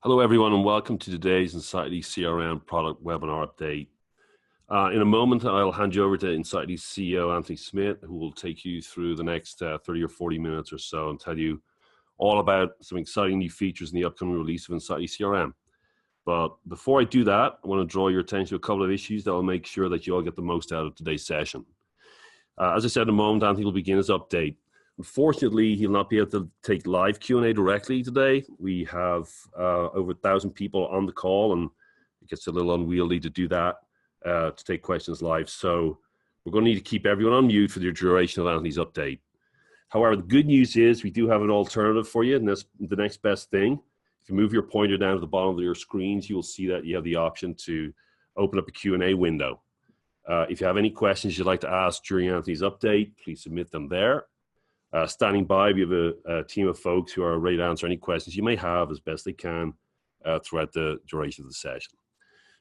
Hello, everyone, and welcome to today's Untitled CRM product webinar update. In a moment, I'll hand you over to Untitled CEO Anthony Smith, who will take you through the next 30 or 40 minutes or so and tell you all about some exciting new features in the upcoming release of Untitled CRM. But before I do that, I want to draw your attention to a couple of issues that will make sure that you all get the most out of today's session. As I said in a moment, Anthony will begin his update. Unfortunately, he'll not be able to take live Q&A directly today. We have over 1,000 people on the call, and it gets a little unwieldy to do that, to take questions live. So we're going to need to keep everyone on mute for the duration of Anthony's update. However, the good news is we do have an alternative for you, and that's the next best thing. If you move your pointer down to the bottom of your screens, you will see that you have the option to open up a Q&A window. If you have any questions you'd like to ask during Anthony's update, please submit them there. Standing by, we have a team of folks who are ready to answer any questions you may have as best they can throughout the duration of the session.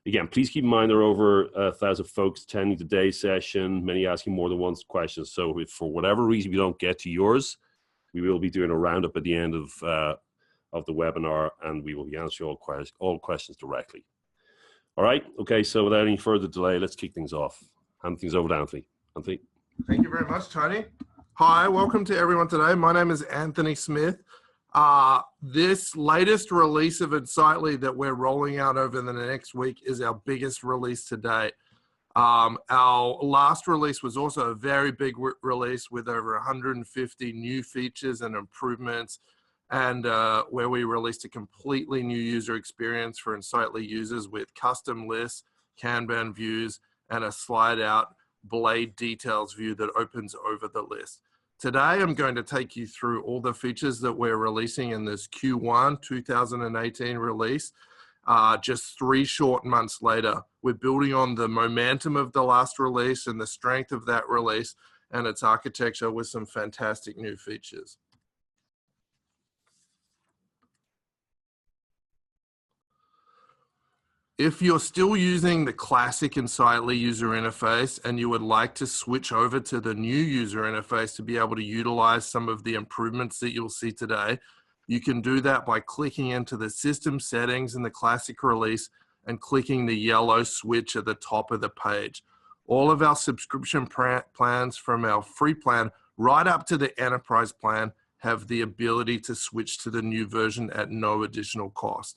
Again, please keep in mind there are over 1,000 folks attending today's session, many asking more than one question. So if for whatever reason we don't get to yours, we will be doing a roundup at the end of the webinar, and we will be answering all questions directly. All right, okay, so without any further delay, let's kick things off. Hand things over to Anthony. Anthony? Thank you very much, Tony. Hi, welcome to everyone today. My name is Anthony Smith. This latest release of Untitled that we're rolling out over the next week is our biggest release to date. Our last release was also a very big release with over 150 new features and improvements, and where we released a completely new user experience for Untitled users with custom lists, Kanban views, and a slide out blade details view that opens over the list. Today, I'm going to take you through all the features that we're releasing in this Q1 2018 release. Just 3 short months later, we're building on the momentum of the last release and the strength of that release and its architecture with some fantastic new features. If you're still using the classic Untitled user interface and you would like to switch over to the new user interface to be able to utilize some of the improvements that you'll see today, you can do that by clicking into the system settings in the classic release and clicking the yellow switch at the top of the page. All of our subscription plans from our free plan right up to the enterprise plan have the ability to switch to the new version at no additional cost.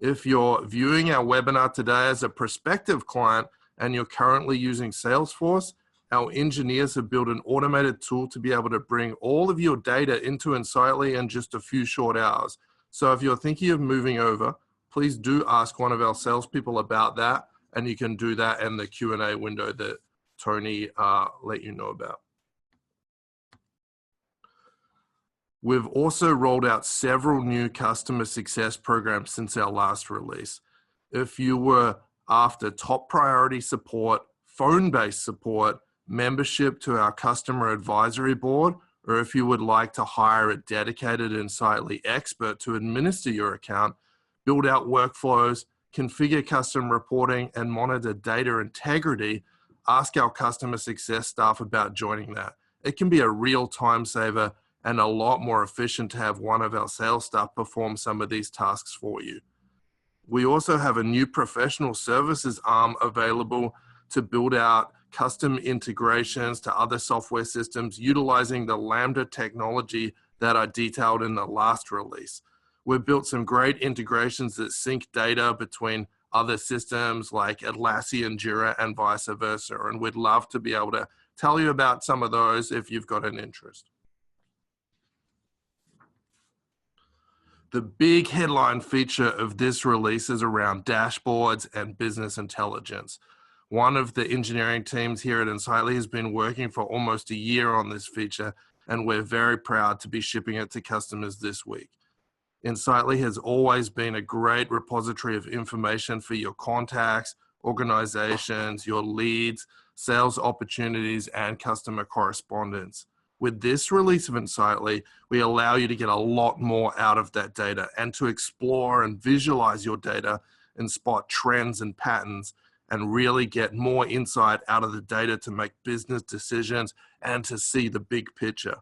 If you're viewing our webinar today as a prospective client and you're currently using Salesforce, our engineers have built an automated tool to be able to bring all of your data into Untitled in just a few short hours. So if you're thinking of moving over, please do ask one of our salespeople about that, and you can do that in the Q&A window that Tony let you know about. We've also rolled out several new customer success programs since our last release. If you were after top priority support, phone-based support, membership to our customer advisory board, or if you would like to hire a dedicated Untitled expert to administer your account, build out workflows, configure custom reporting, and monitor data integrity, ask our customer success staff about joining that. It can be a real time saver and a lot more efficient to have one of our sales staff perform some of these tasks for you. We also have a new professional services arm available to build out custom integrations to other software systems utilizing the Lambda technology that I detailed in the last release. We've built some great integrations that sync data between other systems like Atlassian, Jira, and vice versa, and we'd love to be able to tell you about some of those if you've got an interest. The big headline feature of this release is around dashboards and business intelligence. One of the engineering teams here at Untitled has been working for almost a year on this feature, and we're very proud to be shipping it to customers this week. Untitled has always been a great repository of information for your contacts, organizations, your leads, sales opportunities, and customer correspondence. With this release of Untitled, we allow you to get a lot more out of that data and to explore and visualize your data and spot trends and patterns and really get more insight out of the data to make business decisions and to see the big picture.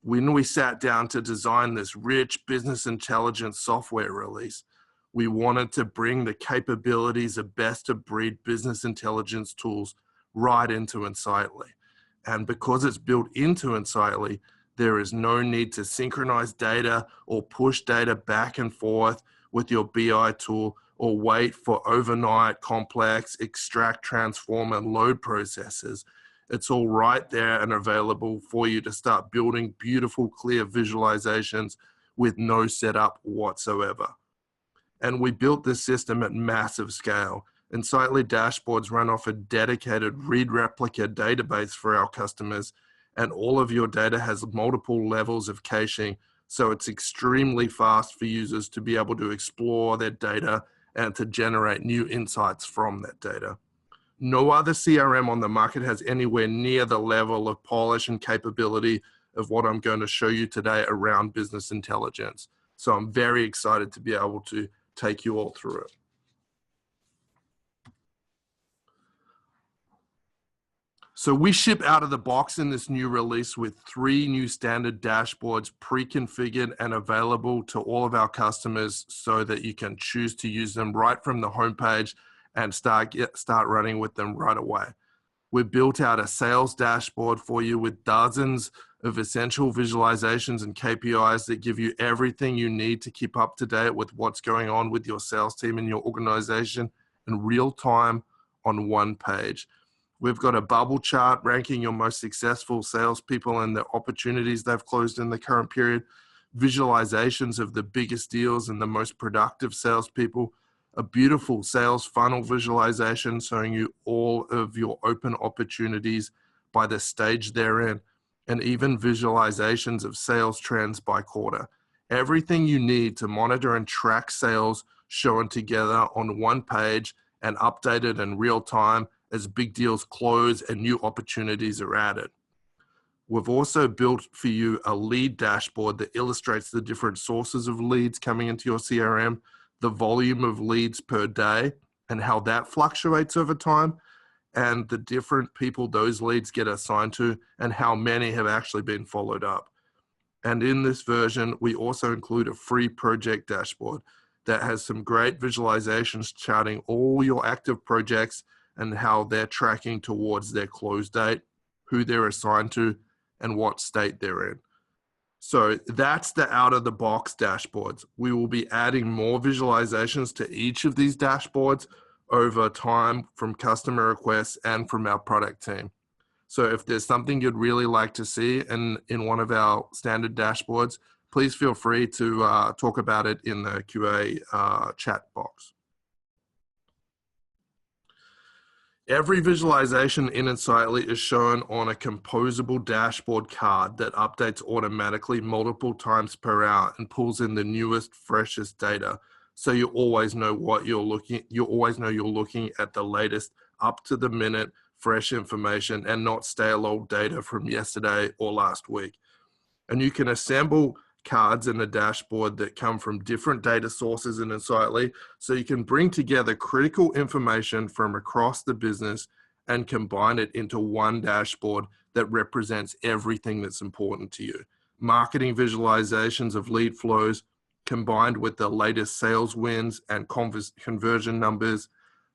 When we sat down to design this rich business intelligence software release, We wanted to bring the capabilities of best-of-breed business intelligence tools right into Insightly. And because it's built into Insightly, there is no need to synchronize data or push data back and forth with your BI tool or wait for overnight complex extract, transform, and load processes. It's all right there and available for you to start building beautiful, clear visualizations with no setup whatsoever. And we built this system at massive scale. Insightly dashboards run off a dedicated read replica database for our customers, and all of your data has multiple levels of caching, so it's extremely fast for users to be able to explore their data and to generate new insights from that data. No other CRM on the market has anywhere near the level of polish and capability of what I'm going to show you today around business intelligence. So I'm very excited to be able to take you all through it. So we ship out of the box in this new release with 3 new standard dashboards pre-configured and available to all of our customers so that you can choose to use them right from the homepage and start running with them right away. We built out a sales dashboard for you with dozens of essential visualizations and KPIs that give you everything you need to keep up to date with what's going on with your sales team and your organization in real time on one page. We've got a bubble chart ranking your most successful salespeople and the opportunities they've closed in the current period, visualizations of the biggest deals and the most productive salespeople, a beautiful sales funnel visualization showing you all of your open opportunities by the stage they're in, and even visualizations of sales trends by quarter. Everything you need to monitor and track sales shown together on one page and updated in real time as big deals close and new opportunities are added. We've also built for you a lead dashboard that illustrates the different sources of leads coming into your CRM, the volume of leads per day and how that fluctuates over time, and the different people those leads get assigned to and how many have actually been followed up. And in this version, we also include a free project dashboard that has some great visualizations charting all your active projects and how they're tracking towards their close date, who they're assigned to, and what state they're in. So that's the out-of-the-box dashboards. We will be adding more visualizations to each of these dashboards over time from customer requests and from our product team. So if there's something you'd really like to see in one of our standard dashboards, please feel free to talk about it in the QA chat box. Every visualization in Insightly is shown on a composable dashboard card that updates automatically multiple times per hour and pulls in the newest, freshest data. So you always know what you're looking. You always know you're looking at the latest, up to the minute, fresh information, and not stale old data from yesterday or last week. And you can assemble cards in a dashboard that come from different data sources in Insightly, so you can bring together critical information from across the business and combine it into one dashboard that represents everything that's important to you. Marketing visualizations of lead flows combined with the latest sales wins and conversion numbers,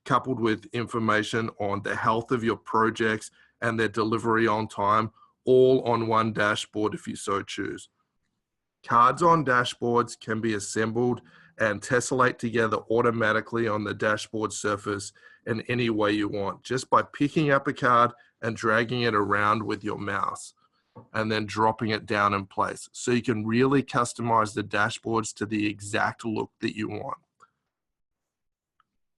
coupled with information on the health of your projects and their delivery on time, all on one dashboard if you so choose. Cards on dashboards can be assembled and tessellate together automatically on the dashboard surface in any way you want, just by picking up a card and dragging it around with your mouse and then dropping it down in place. So you can really customize the dashboards to the exact look that you want.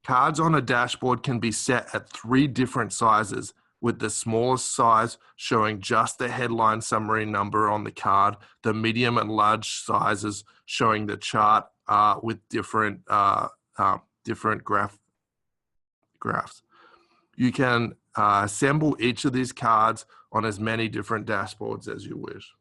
Cards on a dashboard can be set at 3 different sizes, with the smallest size showing just the headline summary number on the card, the medium and large sizes showing the chart with different graphs. You can assemble each of these cards on as many different dashboards as you wish.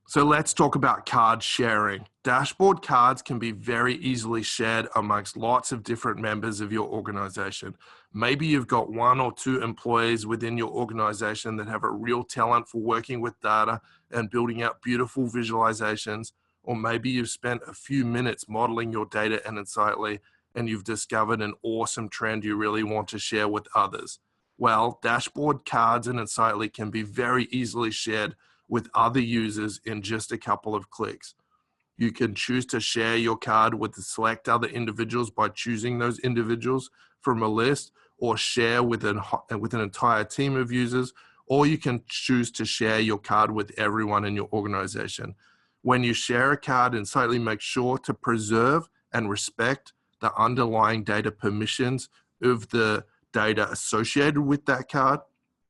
So let's talk about card sharing. Dashboard cards can be very easily shared amongst lots of different members of your organization. Maybe you've got 1 or 2 employees within your organization that have a real talent for working with data and building out beautiful visualizations, Or maybe you've spent a few minutes modeling your data in Insightly and you've discovered an awesome trend you really want to share with others. Well, dashboard cards in Insightly can be very easily shared with other users in just a couple of clicks. You can choose to share your card with select other individuals by choosing those individuals from a list, or share with an entire team of users, or you can choose to share your card with everyone in your organization. When you share a card, Insightly make sure to preserve and respect the underlying data permissions of the data associated with that card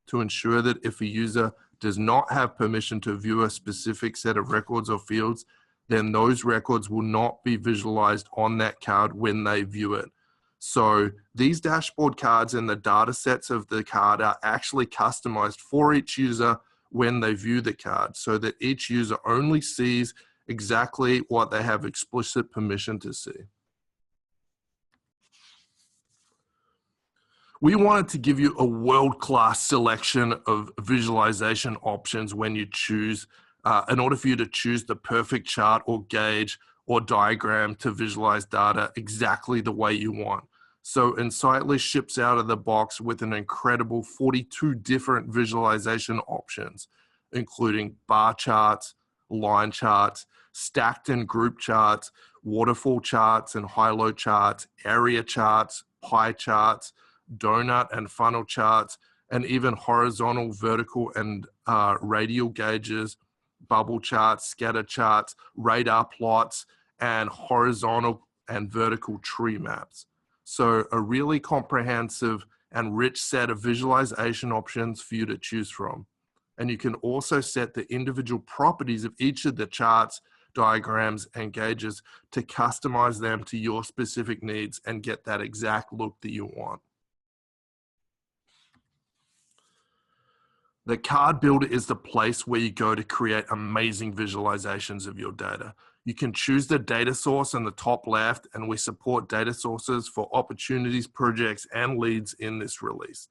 to ensure that if a user does not have permission to view a specific set of records or fields, then those records will not be visualized on that card when they view it. So these dashboard cards and the data sets of the card are actually customized for each user when they view the card, so that each user only sees exactly what they have explicit permission to see. We wanted to give you a world-class selection of visualization options when you choose, in order for you to choose the perfect chart or gauge or diagram to visualize data exactly the way you want. So Insightly ships out of the box with an incredible 42 different visualization options, including bar charts, line charts, stacked and group charts, waterfall charts and high-low charts, area charts, pie charts, donut and funnel charts, and even horizontal, vertical, and radial gauges, bubble charts, scatter charts, radar plots, and horizontal and vertical tree maps. So a really comprehensive and rich set of visualization options for you to choose from. And you can also set the individual properties of each of the charts, diagrams, and gauges to customize them to your specific needs and get that exact look that you want. The card builder is the place where you go to create amazing visualizations of your data. You can choose the data source in the top left, and we support data sources for opportunities, projects, and leads in this release.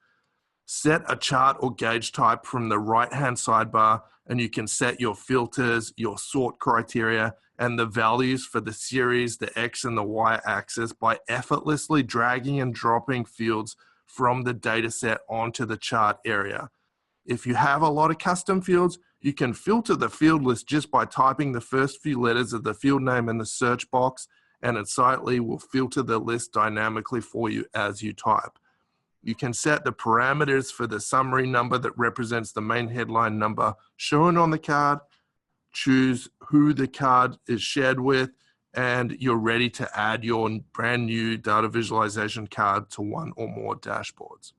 Set a chart or gauge type from the right-hand sidebar, and you can set your filters, your sort criteria, and the values for the series, the X and the Y axis by effortlessly dragging and dropping fields from the data set onto the chart area. If you have a lot of custom fields, you can filter the field list just by typing the first few letters of the field name in the search box, and Insightly will filter the list dynamically for you as you type. You can set the parameters for the summary number that represents the main headline number shown on the card, choose who the card is shared with, and you're ready to add your brand new data visualization card to one or more dashboards.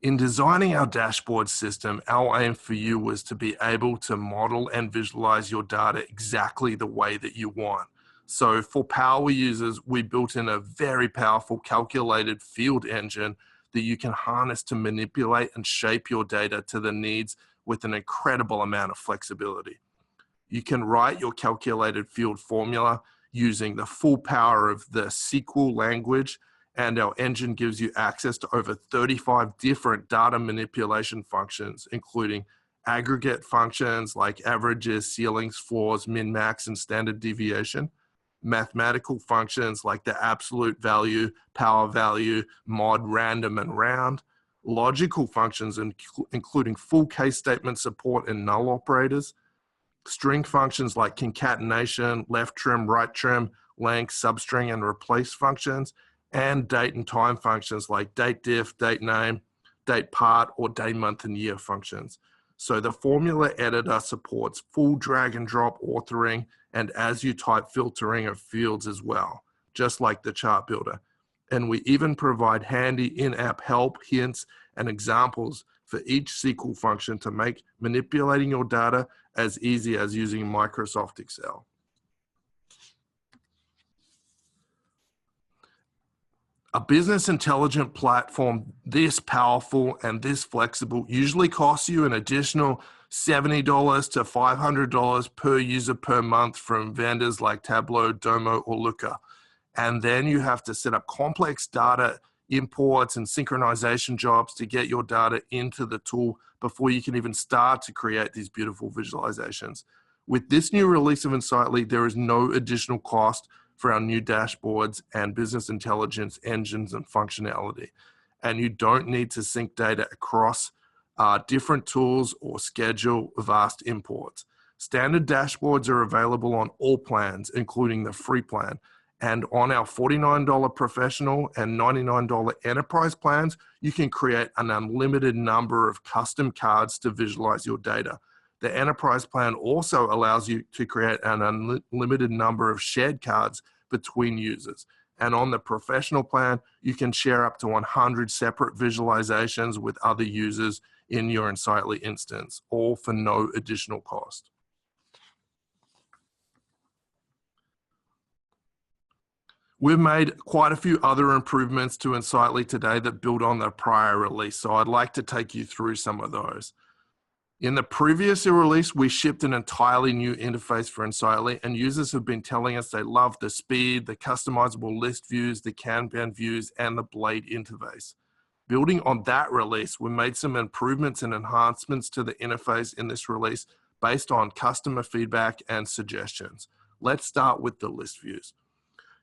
In designing our dashboard system, our aim for you was to be able to model and visualize your data exactly the way that you want. So for power users, we built in a very powerful calculated field engine that you can harness to manipulate and shape your data to the needs with an incredible amount of flexibility. You can write your calculated field formula using the full power of the SQL language, and our engine gives you access to over 35 different data manipulation functions, including aggregate functions like averages, ceilings, floors, min, max, and standard deviation, mathematical functions like the absolute value, power value, mod, random, and round, logical functions including full case statement support and null operators, string functions like concatenation, left trim, right trim, length, substring, and replace functions, and date and time functions like date diff, date name, date part, or day, month, and year functions. So the formula editor supports full drag and drop authoring and as you type filtering of fields as well, just like the chart builder. And we even provide handy in-app help, hints, and examples for each SQL function to make manipulating your data as easy as using Microsoft Excel. A business intelligence platform this powerful and this flexible usually costs you an additional $70 to $500 per user per month from vendors like Tableau, Domo, or Looker. And then you have to set up complex data imports and synchronization jobs to get your data into the tool before you can even start to create these beautiful visualizations. With this new release of Insightly, there is no additional cost for our new dashboards and business intelligence engines and functionality. And you don't need to sync data across different tools or schedule vast imports. Standard dashboards are available on all plans, including the free plan. And on our $49 professional and $99 enterprise plans, you can create an unlimited number of custom cards to visualize your data. The enterprise plan also allows you to create an unlimited number of shared cards between users. And on the professional plan, you can share up to 100 separate visualizations with other users in your Insightly instance, all for no additional cost. We've made quite a few other improvements to Insightly today that build on the prior release, so I'd like to take you through some of those. In the previous release, we shipped an entirely new interface for Insightly, and users have been telling us they love the speed, the customizable list views, the Kanban views, and the Blade interface. Building on that release, we made some improvements and enhancements to the interface in this release based on customer feedback and suggestions. Let's start with the list views.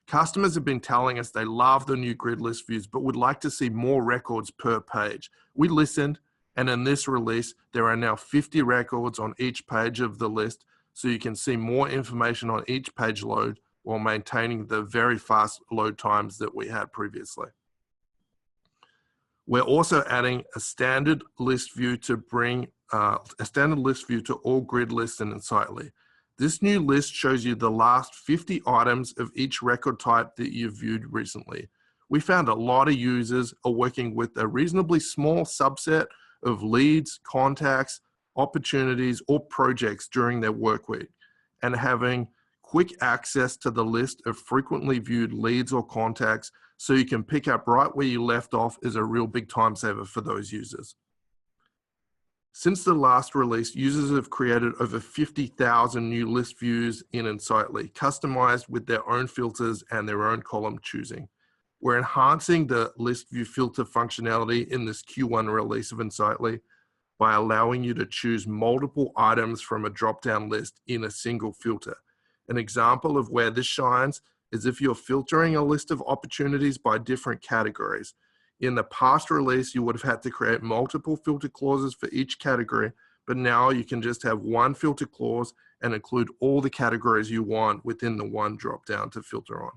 Customers have been telling us they love the new grid list views, but would like to see more records per page. We listened, and in this release, there are now 50 records on each page of the list, so you can see more information on each page load while maintaining the very fast load times that we had previously. We're also adding a standard list view to bring to all grid lists in Insightly. This new list shows you the last 50 items of each record type that you've viewed recently. We found a lot of users are working with a reasonably small subset of leads, contacts, opportunities, or projects during their work week, and having quick access to the list of frequently viewed leads or contacts so you can pick up right where you left off is a real big time saver for those users. Since the last release, users have created over 50,000 new list views in Insightly, customized with their own filters and their own column choosing. We're enhancing the list view filter functionality in this Q1 release of Insightly by allowing you to choose multiple items from a drop-down list in a single filter. An example of where this shines is if you're filtering a list of opportunities by different categories. In the past release, you would have had to create multiple filter clauses for each category, but now you can just have one filter clause and include all the categories you want within the one drop-down to filter on.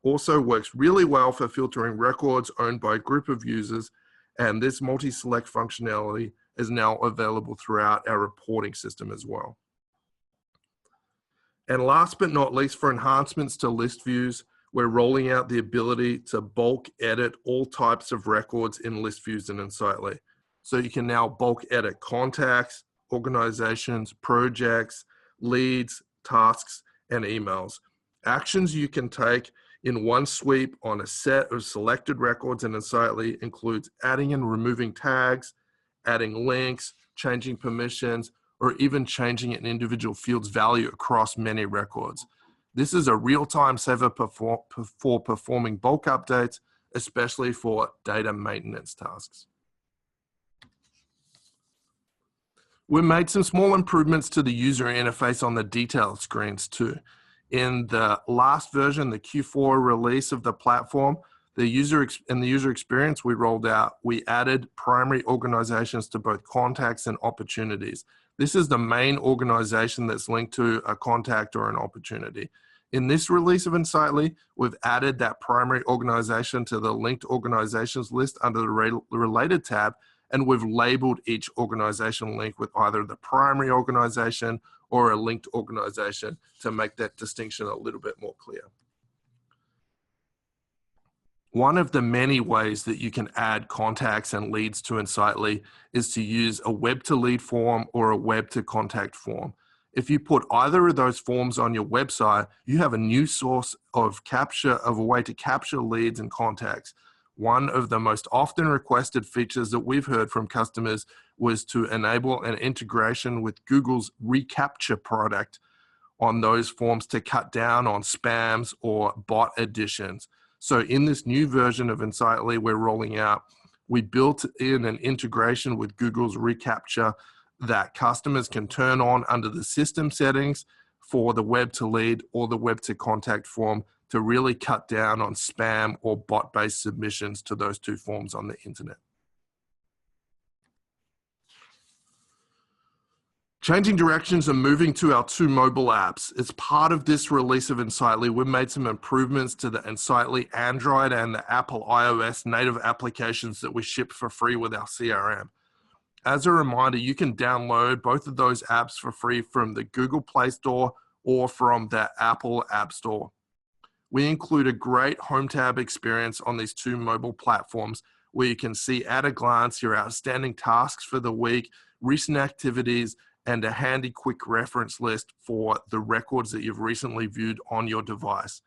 Also works really well for filtering records owned by a group of users, and this multi-select functionality is now available throughout our reporting system as well. And last but not least, for enhancements to list views, we're rolling out the ability to bulk edit all types of records in list views in Insightly. So you can now bulk edit contacts, organizations, projects, leads, tasks, and emails. Actions you can take in one sweep on a set of selected records in Insightly includes adding and removing tags, adding links, changing permissions, or even changing an individual field's value across many records. This is a real-time saver for performing bulk updates, especially for data maintenance tasks. We made some small improvements to the user interface on the detail screens too. In the last version, the Q4 release of the platform, the user experience we rolled out, we added primary organizations to both contacts and opportunities. This is the main organization that's linked to a contact or an opportunity. In this release of Insightly, we've added that primary organization to the linked organizations list under the related tab, and we've labeled each organization link with either the primary organization or a linked organization to make that distinction a little bit more clear. One of the many ways that you can add contacts and leads to Insightly is to use a web to lead form or a web to contact form. If you put either of those forms on your website, you have a new source of a way to capture leads and contacts. One of the most often requested features that we've heard from customers was to enable an integration with Google's reCAPTCHA product on those forms to cut down on spams or bot additions. So in this new version of Insightly we're rolling out, we built in an integration with Google's reCAPTCHA that customers can turn on under the system settings for the web to lead or the web to contact form to really cut down on spam or bot-based submissions to those two forms on the internet. Changing directions and moving to our two mobile apps. As part of this release of Insightly, we've made some improvements to the Insightly Android and the Apple iOS native applications that we ship for free with our CRM. As a reminder, you can download both of those apps for free from the Google Play Store or from the Apple App Store. We include a great home tab experience on these two mobile platforms where you can see at a glance your outstanding tasks for the week, recent activities, and a handy quick reference list for the records that you've recently viewed on your device.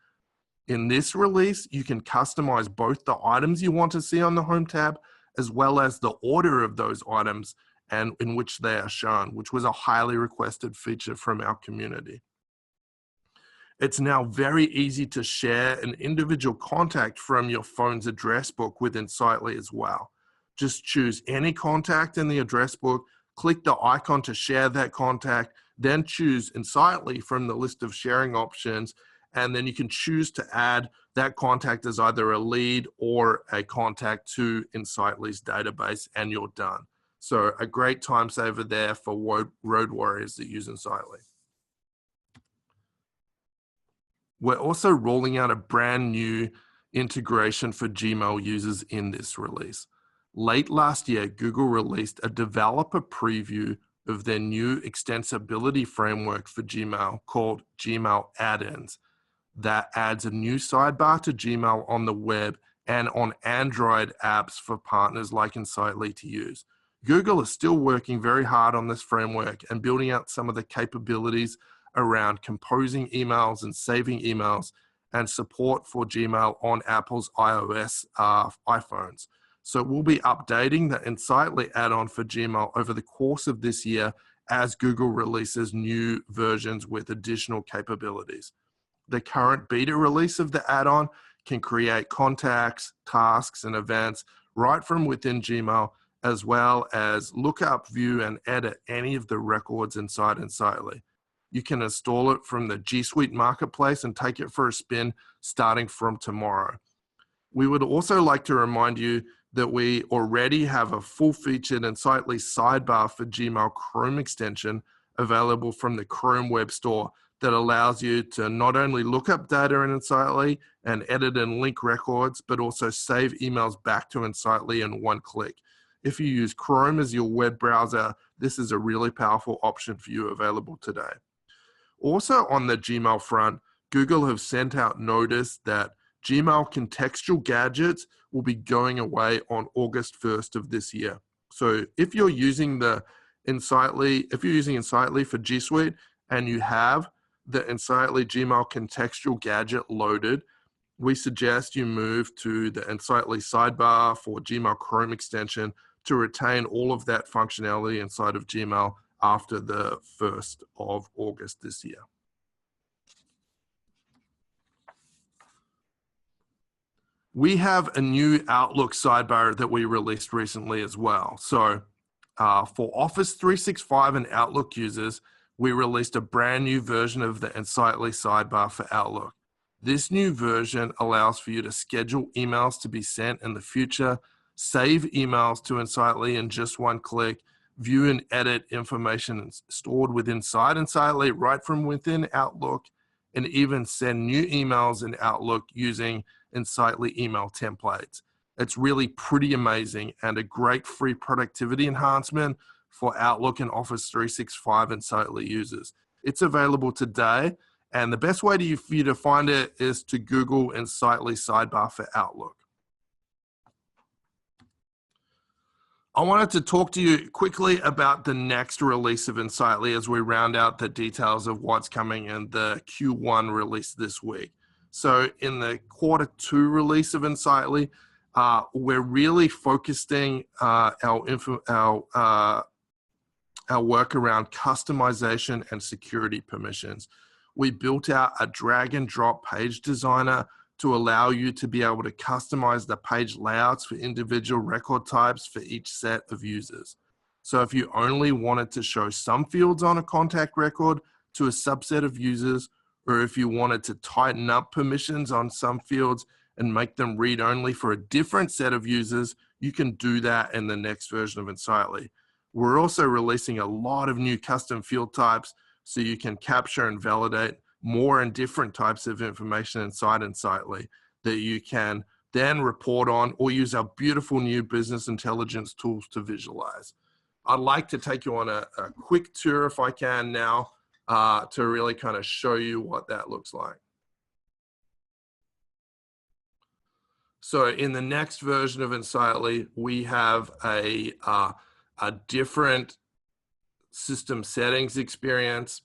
In this release, you can customize both the items you want to see on the home tab as well as the order of those items and in which they are shown, which was a highly requested feature from our community. It's now very easy to share an individual contact from your phone's address book with Insightly as well. Just choose any contact in the address book, click the icon to share that contact, then choose Insightly from the list of sharing options, and then you can choose to add that contact as either a lead or a contact to Insightly's database, and you're done. So a great time saver there for road warriors that use Insightly. We're also rolling out a brand new integration for Gmail users in this release. Late last year, Google released a developer preview of their new extensibility framework for Gmail called Gmail Add-ins that adds a new sidebar to Gmail on the web and on Android apps for partners like Insightly to use. Google is still working very hard on this framework and building out some of the capabilities around composing emails and saving emails and support for Gmail on Apple's iOS iPhones. So we'll be updating the Insightly add-on for Gmail over the course of this year as Google releases new versions with additional capabilities. The current beta release of the add-on can create contacts, tasks, and events right from within Gmail, as well as look up, view, and edit any of the records inside Insightly. You can install it from the G Suite Marketplace and take it for a spin starting from tomorrow. We would also like to remind you that we already have a full-featured Insightly sidebar for Gmail Chrome extension available from the Chrome Web Store that allows you to not only look up data in Insightly and edit and link records, but also save emails back to Insightly in one click. If you use Chrome as your web browser, this is a really powerful option for you available today. Also on the Gmail front, Google have sent out notice that Gmail contextual gadgets will be going away on August 1st of this year. So if you're using Insightly for G Suite and you have the Insightly Gmail contextual gadget loaded, we suggest you move to the Insightly sidebar for Gmail Chrome extension to retain all of that functionality inside of Gmail after the 1st of August this year. We have a new Outlook sidebar that we released recently as well. So for Office 365 and Outlook users, we released a brand new version of the Insightly sidebar for Outlook. This new version allows for you to schedule emails to be sent in the future, save emails to Insightly in just one click, view and edit information stored inside Insightly right from within Outlook, and even send new emails in Outlook using Insightly email templates. It's really pretty amazing and a great free productivity enhancement for Outlook and Office 365 Insightly users. It's available today, and the best way for you to find it is to Google Insightly sidebar for Outlook. I wanted to talk to you quickly about the next release of Insightly as we round out the details of what's coming in the Q1 release this week. So in the Q2 release of Insightly, we're really focusing our work around customization and security permissions. We built out a drag and drop page designer to allow you to be able to customize the page layouts for individual record types for each set of users. So if you only wanted to show some fields on a contact record to a subset of users, or if you wanted to tighten up permissions on some fields and make them read only for a different set of users, you can do that in the next version of Insightly. We're also releasing a lot of new custom field types so you can capture and validate more and different types of information inside Insightly that you can then report on or use our beautiful new business intelligence tools to visualize. I'd like to take you on a quick tour, if I can now, to really kind of show you what that looks like. So in the next version of Insightly, we have a different system settings experience.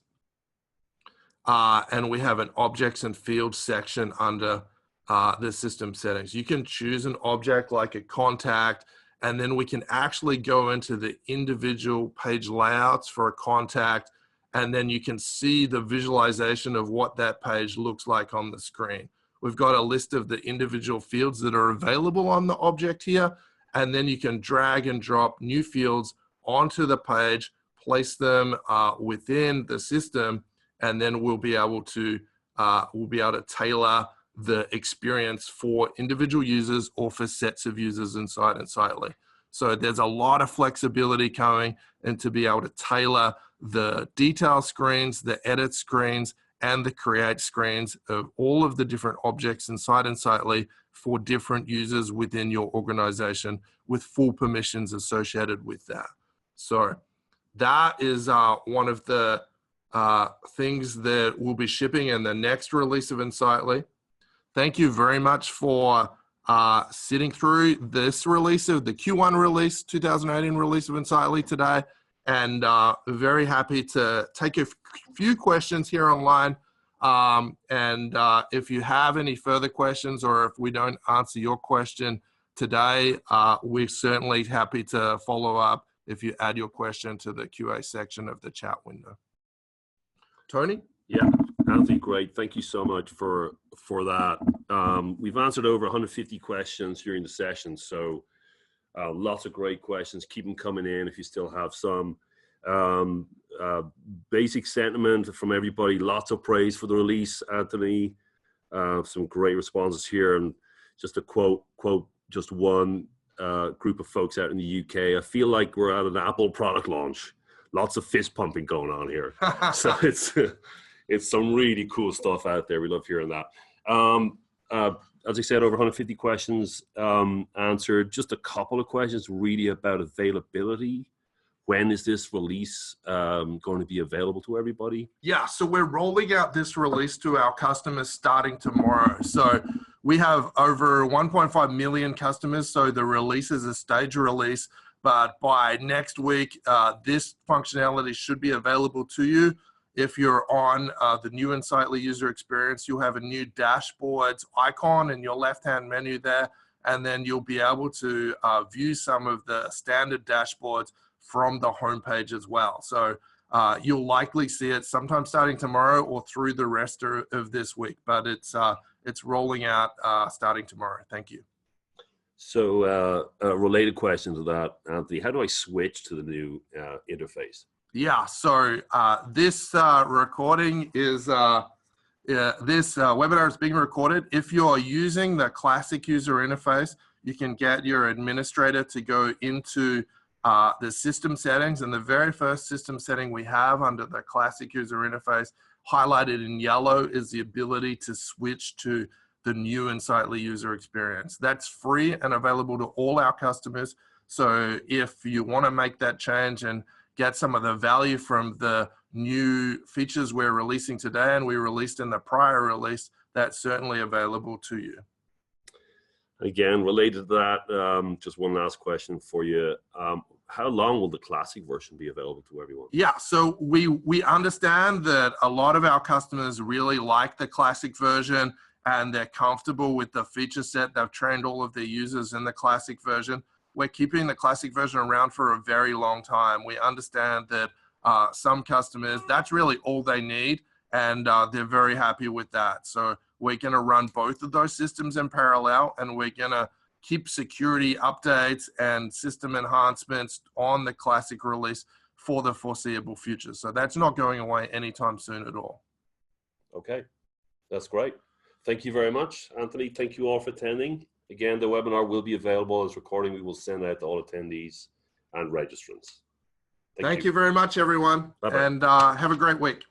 And we have an objects and fields section under the system settings. You can choose an object like a contact, and then we can actually go into the individual page layouts for a contact, and then you can see the visualization of what that page looks like on the screen. We've got a list of the individual fields that are available on the object here, and then you can drag and drop new fields onto the page, place them within the system, and then we'll be able to tailor the experience for individual users or for sets of users inside Insightly. So there's a lot of flexibility coming, and to be able to tailor the detail screens, the edit screens, and the create screens of all of the different objects inside Insightly for different users within your organization with full permissions associated with that. So that is one of the things that we'll be shipping in the next release of Insightly. Thank you very much for sitting through this release of the Q1 release, 2018 release of Insightly today, and very happy to take a few questions here online. If you have any further questions, or if we don't answer your question today, we're certainly happy to follow up if you add your question to the QA section of the chat window. Tony? Yeah, Anthony, great. Thank you so much for that. We've answered over 150 questions during the session, so lots of great questions. Keep them coming in if you still have some. Basic sentiment from everybody, lots of praise for the release, Anthony. Some great responses here, and just to quote just one group of folks out in the UK, I feel like we're at an Apple product launch. Lots of fist pumping going on here. So it's some really cool stuff out there. We love hearing that. As I said, over 150 questions answered. Just a couple of questions really about availability. When is this release going to be available to everybody? Yeah, so we're rolling out this release to our customers starting tomorrow. So we have over 1.5 million customers. So the release is a stage release. But by next week, this functionality should be available to you. If you're on the new Insightly user experience, you'll have a new dashboards icon in your left-hand menu there, and then you'll be able to view some of the standard dashboards from the homepage as well. So you'll likely see it sometime starting tomorrow or through the rest of this week, but it's rolling out starting tomorrow. Thank you. So a related question to that, Anthony, how do I switch to the new interface? Yeah, so this recording is, this webinar is being recorded. If you're using the classic user interface, you can get your administrator to go into the system settings, and the very first system setting we have under the classic user interface highlighted in yellow is the ability to switch to the new Insightly user experience. That's free and available to all our customers. So if you want to make that change and get some of the value from the new features we're releasing today and we released in the prior release, that's certainly available to you. Again, related to that, just one last question for you. How long will the classic version be available to everyone? Yeah, so we understand that a lot of our customers really like the classic version and they're comfortable with the feature set. They've trained all of their users in the classic version. We're keeping the classic version around for a very long time. We understand that some customers, that's really all they need, and they're very happy with that. So we're going to run both of those systems in parallel, and we're going to keep security updates and system enhancements on the classic release for the foreseeable future. So that's not going away anytime soon at all. Okay, that's great. Thank you very much, Anthony. Thank you all for attending. Again, the webinar will be available as recording. We will send out to all attendees and registrants. Thank you very much, everyone. Bye-bye. And have a great week.